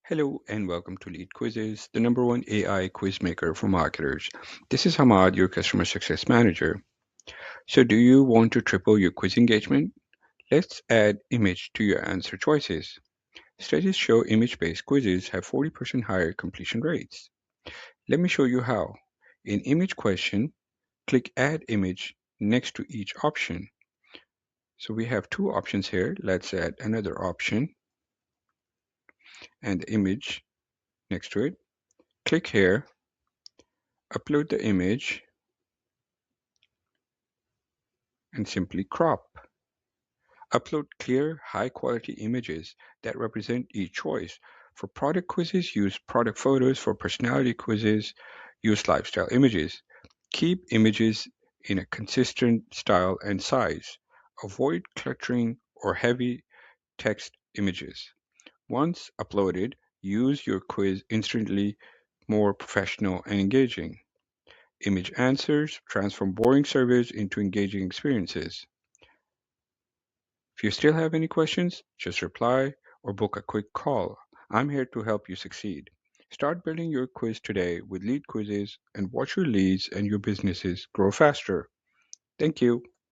Hello and welcome to LeadQuizzes, the number one AI quiz maker for marketers. This is Hamad, your customer success manager. So, do you want to triple your quiz engagement? Let's add image to your answer choices. Studies show image based quizzes have 40% higher completion rates. Let me show you how. In image question, click Add Image next to each option. So, we have two options here. Let's add another option and the image next to it. Click here, upload the image, and simply crop. Upload clear, high-quality images that represent each choice. For product quizzes, use product photos. For personality quizzes, use lifestyle images. Keep images in a consistent style and size. Avoid cluttering or heavy text images. Once uploaded, use your quiz instantly more professional and engaging. Image answers transform boring surveys into engaging experiences. If you still have any questions, just reply or book a quick call. I'm here to help you succeed. Start building your quiz today with lead quizzes and watch your leads and your businesses grow faster. Thank you.